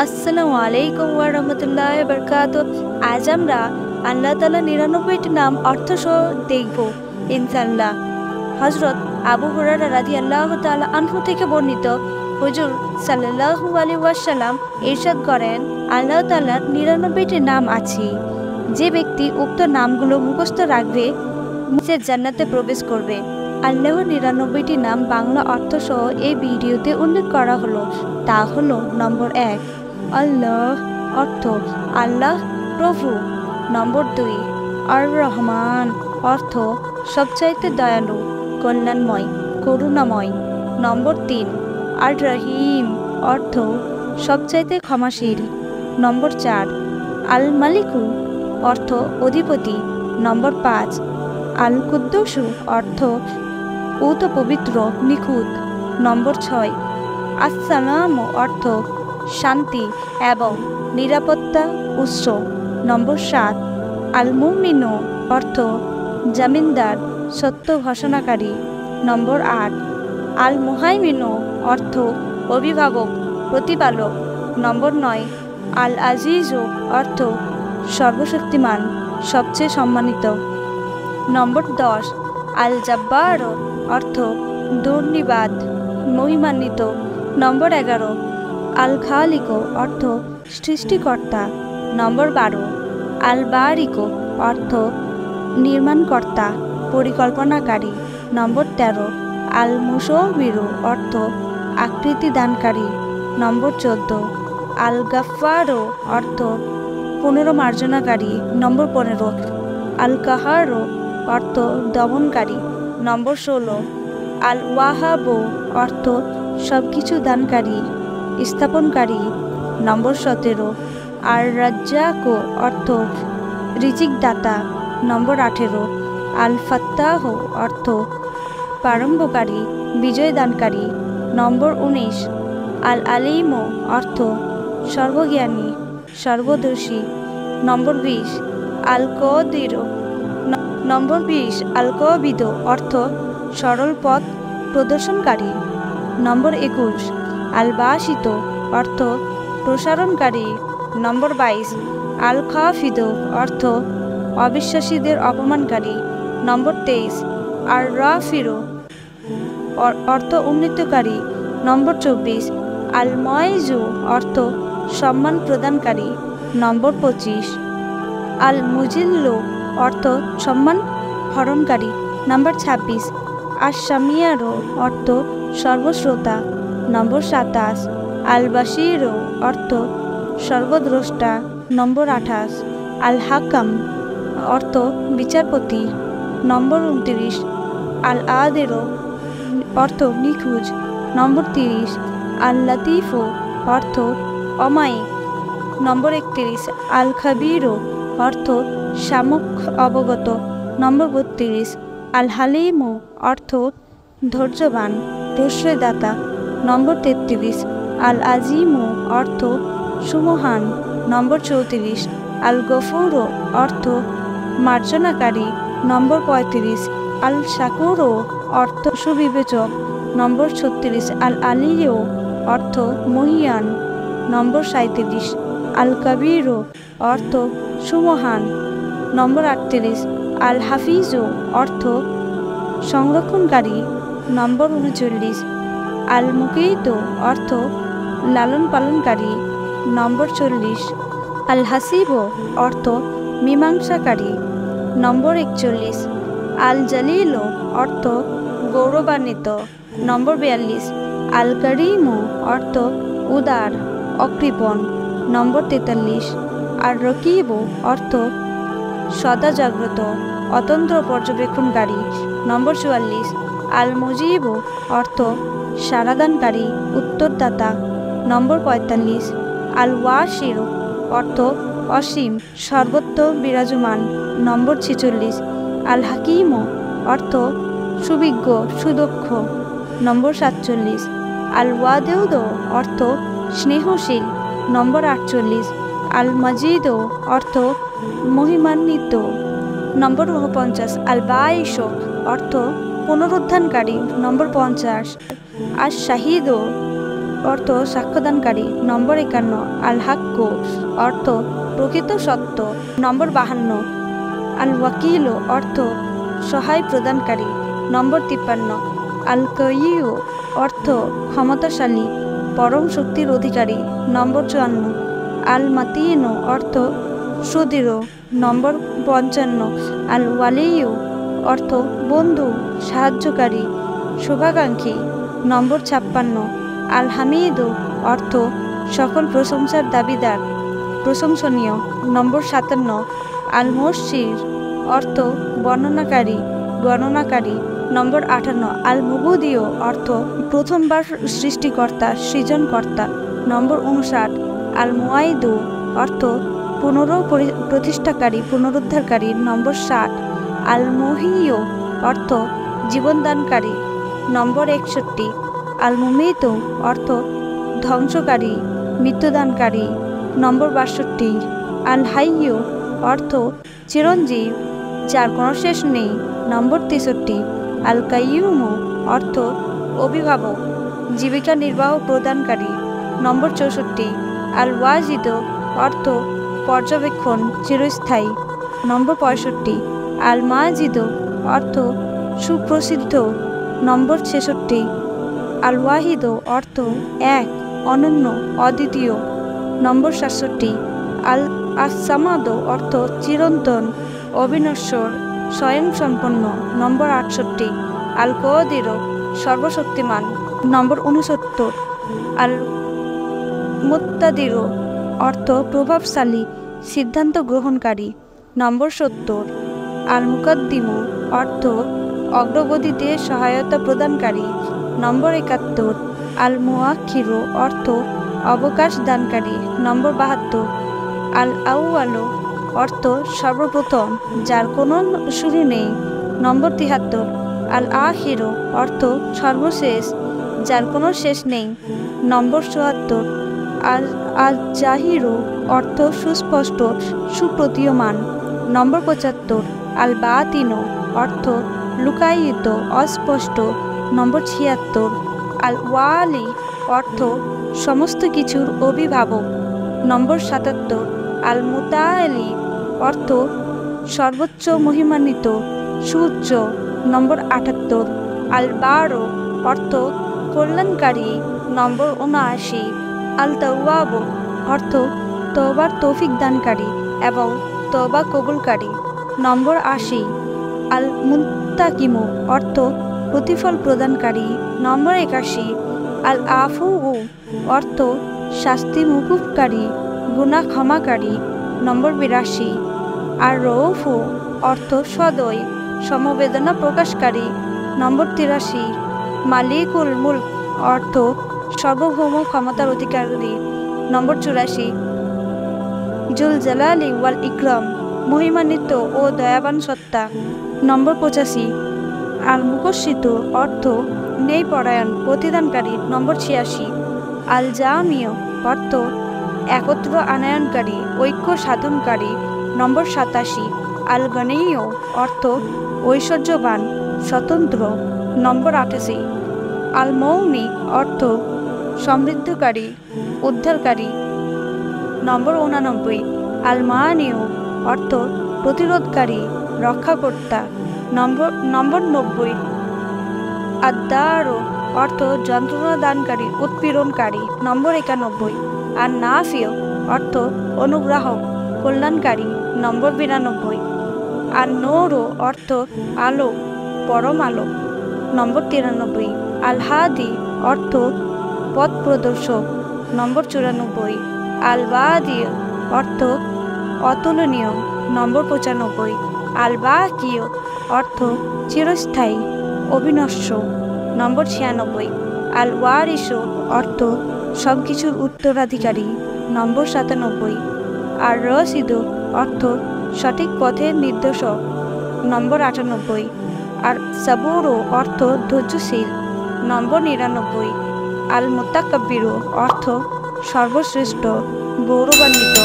আসসালামু আলাইকুম ওয়া রাহমাতুল্লাহি ওয়া বারাকাতুহু। আজ আমরা আল্লাহ তাআলার ৯৯টি নাম অর্থসহ দেখব ইনশাআল্লাহ। হযরত আবু হুরায়রা রাদিয়াল্লাহু তাআলা আনহু থেকে বর্ণিত, হুজুর সাল্লাল্লাহু আলাইহি ওয়াসাল্লাম ইরশাদ করেন, আল্লাহ তাআলার ৯৯টি নাম আছে। যে ব্যক্তি উক্ত নামগুলো মুখস্থ রাখবে সে জান্নাতে প্রবেশ করবে। আল্লাহর ৯৯টি নাম বাংলা অর্থসহ এই ভিডিওতে উল্লেখ করা হলো। তা হলো নম্বর ১ আল্লাহ, অর্থ আল্লাহ প্রভু। নম্বর ২ আর রহমান, অর্থ সবচাইতে দয়ালু, কল্যাণময়, করুণাময়। নম্বর ৩ আর রহিম, অর্থ সবচাইতে ক্ষমাশীল। নম্বর ৪ আল মালিকু, অর্থ অধিপতি। নম্বর ৫ আল কুদ্দুসু, অর্থ পূত পবিত্র, নিখুঁত। নম্বর ৬ আসসালাম, অর্থ শান্তি এবং নিরাপত্তা উৎস। নম্বর ৭ আল মুমিনু, অর্থ জামিনদার, সত্য ঘোষণাকারী। নম্বর ৮ আল মুহাইমিনু, অর্থ অভিভাবক, প্রতিপালক। নম্বর ৯ আল আজিজু, অর্থ সর্বশক্তিমান, সবচেয়ে সম্মানিত। নম্বর ১০ আল জাব্বার, অর্থ দুর্নিবাদ, মহিমান্বিত। নম্বর ১১ আল খালিক, অর্থ সৃষ্টিকর্তা। নম্বর ১২ আল বারিক, অর্থ নির্মাণকর্তা, পরিকল্পনাকারী। নম্বর ১৩ আল মুসওয়ির, অর্থ আকৃতি দানকারী। নম্বর ১৪ আল গাফফার, অর্থ পুনর্মার্জনাকারী। নম্বর ১৫ আল কাহার, অর্থ দমনকারী। নম্বর ১৬ আল ওয়াহাব, অর্থ সবকিছু দানকারী, স্থাপনকারী। নম্বর ১৭ আর রাজ্জাক, অর্থ রিজিক দাতা। নম্বর ১৮ আল ফাত্তাহ, অর্থ প্রারম্ভকারী, বিজয় দানকারী। নম্বর ১৯ আল আলিম, অর্থ সর্বজ্ঞানী, সর্বদর্শী। নম্বর ২০ আল কদির, নম্বর ২০ আল কবিদ, অর্থ সরল পথ প্রদর্শনকারী। নম্বর ২১ আল বাসিত, অর্থ প্রসারণকারী। নম্বর ২২ আল খাফিদ, অর্থ অবিশ্বাসীদের অপমানকারী। নম্বর ২৩ আর রাফির, অর্থ উন্নীতকারী। নম্বর ২৪ আল ময়জু, অর্থ সম্মান প্রদানকারী। নম্বর ২৫ আল মুজিল্লু, অর্থ সম্মান হরণকারী। নম্বর ২৬ আর সামিয়ার, অর্থ সর্বশ্রোতা। নম্বর ২৭ আল বাসির, অর্থ সর্বদ্রষ্টা। নম্বর ২৮ আল হাকাম, অর্থ বিচারপতি। নম্বর ২৯ আল আদের, অর্থ নিখুঁজ। নম্বর ৩০ আল লাতিফ, অর্থ অমায়িক। নম্বর ৩১ আল খাবির, অর্থ সামক অবগত। নম্বর ৩২ আল হালিম, অর্থ ধৈর্যবান, প্রশ্রয়দাতা। নম্বর ৩৩ আল আজিম, অর্থ সুমহান। নম্বর ৩৪ আল গফুর, অর্থ মার্জনাকারী। নম্বর ৩৫ আল শাকুর, অর্থ সুবিবেচক। নম্বর ৩৬ আল আলিয়, অর্থ মহিয়ান। নম্বর ৩৭ আল কাবির, অর্থ সুমহান। নম্বর ৩৮ আল হাফিজ, অর্থ সংরক্ষণকারী। নম্বর ৩৯ আল মুকিত, অর্থ লালন পালনকারী। নম্বর ৪০ আল হাসিব, অর্থ মীমাংসাকারী। নম্বর ৪১ আল জালিল, অর্থ গৌরবান্বিত। নম্বর ৪২ আল করিম, অর্থ উদার, অকৃপণ। নম্বর ৪৩ আর রকিব, অর্থ সদা জাগ্রত, অতন্ত্র পর্যবেক্ষণকারী। নম্বর ৪৪ আল মুজিব, অর্থ সারাদানকারী, উত্তরদাতা। নম্বর ৪৫ আল ওয়াসির, অর্থ অসীম, সর্বত্র বিরাজমান। নম্বর ৪৬ আল হাকিম, অর্থ সুবিজ্ঞ, সুদক্ষ। নম্বর ৪৭ আল ওয়াদেউদ, অর্থ স্নেহশীল। নম্বর ৪৮ আল মজিদ, অর্থ মহিমান্বিত। নম্বর ৪৯ আল বাইশ, অর্থ পুনরুত্থানকারী। নম্বর ৫০ আর শাহিদ, অর্থ সাক্ষ্যদানকারী। নম্বর 51 আল হাক্কু অর্থ প্রকৃত সত্য। নম্বর 52 আল ওয়াকিল অর্থ সহায় প্রদানকারী। নম্বর 53 আল কাইয়্যু অর্থ ক্ষমতাশালী, পরম শক্তির অধিকারী। নম্বর 54 আল মাতিন অর্থ সুদৃঢ়। নম্বর 55 আল ওয়ালিয়ু অর্থ বন্ধু, সাহায্যকারী, শুভাকাঙ্ক্ষী। নম্বর 56 আল হামিদ অর্থ সকল প্রশংসার দাবিদার, প্রশংসনীয়। নম্বর 57 আল মুহসির অর্থ বর্ণনাকারী, গণনাকারী। নম্বর 58 আল মুবুদিও অর্থ প্রথমবার সৃষ্টিকর্তা, সৃজনকর্তা। নম্বর 59 আল মুআইদু অর্থ প্রতিষ্ঠাকারী, পুনরুদ্ধারকারী। নম্বর 60 আল মুহিয়্যু অর্থ জীবনদানকারী। নম্বর 61 আল মুমিত অর্থ ধ্বংসকারী, মৃত্যুদানকারী। নম্বর 62 আল হাইয়্যু অর্থ চিরঞ্জীব, যার কোনো শেষ নেই। নম্বর 63 আল কাইয়্যুম অর্থ অভিভাবক, জীবিকা নির্বাহ প্রদানকারী। নম্বর 64 আল ওয়াজিদ অর্থ পর্যবেক্ষণ, চিরস্থায়ী। নম্বর 65 আল মাজিদ অর্থ সুপ্রসিদ্ধ। নম্বর 66 আল ওয়াহিদ অর্থ এক, অনন্য, অদ্বিতীয়। নম্বর 67 আল আসামাদ অর্থ চিরন্তন, অবিনশ্বর, স্বয়ংসম্পন্ন। নম্বর 68 আল কদির সর্বশক্তিমান। নম্বর 69 আল মুত্তাদির অর্থ প্রভাবশালী, সিদ্ধান্ত গ্রহণকারী। নম্বর 70 আল মুকদ্দিম অর্থ অগ্রগতিতে সহায়তা প্রদানকারী। নম্বর 71 আল মুআখির অর্থ অবকাশ দানকারী। নম্বর 72 আল আউয়াল অর্থ সর্বপ্রথম, যার কোনো শুরু নেই। নম্বর 73 আল আখির অর্থ সর্বশেষ, যার কোনো শেষ নেই। নম্বর 74 আল জাহির অর্থ সুস্পষ্ট, সুপ্রতীয়মান। নম্বর 75 আল বাতিন অর্থ লুকায়িত, অস্পষ্ট। নম্বর 76 আল ওয়ালি অর্থ সমস্ত কিছুর অভিভাবক। নম্বর 77 আল মুতাআলি অর্থ সর্বোচ্চ মহিমান্বিত, সুউচ্চ। নম্বর 78 আল বার অর্থ কল্যাণকারী। নম্বর 79 আল তাওয়াব অর্থ তওবার তৌফিক দানকারী এবং তওবা কবুলকারী। নম্বর 80 আল মুনতাকিম অর্থ প্রতিফল প্রদানকারী। নম্বর 81 আল আফু অর্থ শাস্তি মুকুবকারী, গুনাহ ক্ষমাকারী। নম্বর 82 আর রউফু অর্থ সদয়, সমবেদনা প্রকাশকারী। নম্বর 83 মালিকুল মুলক অর্থ সার্বভৌম ক্ষমতার অধিকারী। নম্বর 84 জুল জালালি ওয়াল ইকরাম মহিমান্বিত ও দয়াবান সত্তা। নম্বর 85 আল মুকশিত অর্থ ন্যায়পরায়ণ, প্রতিদানকারী। নম্বর 86 আল জামিয় অর্থ একত্র আনয়নকারী, ঐক্য সাধনকারী। নম্বর 87 আল গনিয় অর্থ ঐশ্বর্যবান, স্বতন্ত্র। নম্বর 88 আল মৌনি অর্থ সমৃদ্ধকারী, উদ্ধারকারী। নম্বর 89 আল মানিয় অর্থ প্রতিরোধকারী, রক্ষাকর্তা। নম্বর 90 আদার অর্থ যন্ত্রণা দানকারী, উৎপীড়নকারী। নম্বর 91 আর নাফিয় অর্থ অনুগ্রাহক, কল্যাণকারী। নম্বর 92 আর নূর অর্থ আলো, পরম আলো। নম্বর 93 আল হাদি অর্থ পথ প্রদর্শক। নম্বর 94 আল বাদি অর্থ অতুলনীয়। নম্বর 95 আল বাকিয় অর্থ চিরস্থায়ী, অবিনশ্বর। নম্বর 96 আল ওয়ারিস অর্থ সব কিছুর উত্তরাধিকারী। নম্বর 97 আর রশিদ অর্থ সঠিক পথের নির্দেশক। নম্বর 98 আর সাবুর অর্থ ধৈর্যশীল। নম্বর 99 আল মুতাকাব্বির অর্থ সর্বশ্রেষ্ঠ, গৌরবান্বিত।